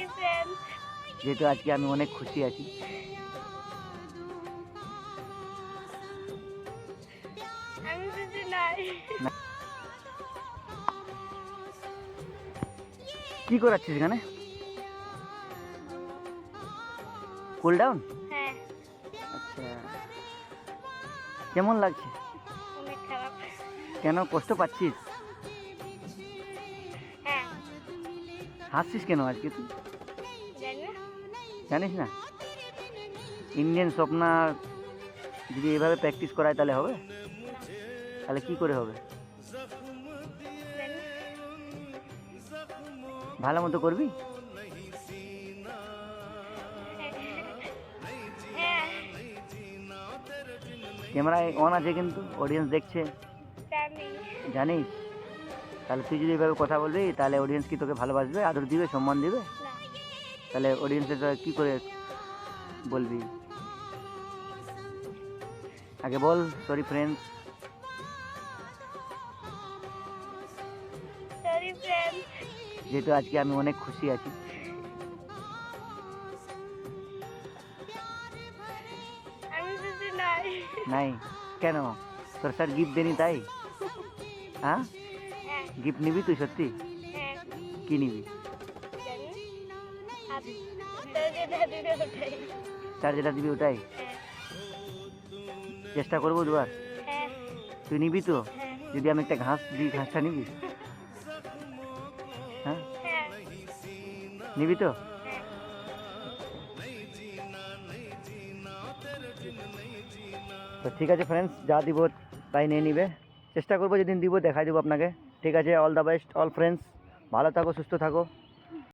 Sorry friend, যেহেতু আজকে আমি অনেক খুশি আছি। আমি খুশি নাই। কি করাচ্ছিস এখানে? Cool down? হ্যাঁ, আচ্ছা, কেমন লাগছে? অনেক খারাপ। কেন কষ্ট পাচ্ছিস? হ্যাঁ, হাসছিস কেন আজকে তুই? জানি না। জানিস না ইন্ডিয়ান স্বপ্না যদি এভাবে প্র্যাকটিস করায় তাহলে হবে? তাহলে কি করে হবে? জানি না। ভালো মতো করবি? হ্যাঁ, ক্যামেরায় অন আছে কিন্তু অডিয়েন্স দেখছে, জানি। জানিস? তাহলে তুই যদি এভাবে কথা বলবি তাহলে অডিয়েন্স কি তোকে ভালোবাসবে, আদর দিবে, সম্মান দিবে? না, তাহলে অডিয়েন্সের কি করে বলবি? আগে বল সরি ফ্রেন্ডস। সরি ফ্রেন্ড, যেহেতু আজকে আমি অনেক খুশি আছি। আমি খুশি নাই। নাই কেন? তোর স্যার গিফট দেনি তাই? হ্যাঁ, হ্যাঁ, গিফট নিবি তুই সত্যি? হ্যাঁ, কি নিবি? জানি না। আর তোর যেটা দিবে ওটাই। স্যার যেটা দিবি ওটাই? হ্যাঁ, চেষ্টা করবো দুবার। হ্যাঁ, তুই নিবি তো? হ্যাঁ, যদি আমি একটা ঘাস দিই ঘাসটা নিবি? হ্যাঁ, হ্যাঁ, নিবি তো? হ্যাঁ। তো ঠিক আছে ফ্রেন্ডস, যা দিব তাই নিয়ে নিবে। চেষ্টা করবো যেদিন দিব দেখাই দেবো আপনাকে। ঠিক আছে, all the best all friends, ভালো থাকো, সুস্থ থাকো।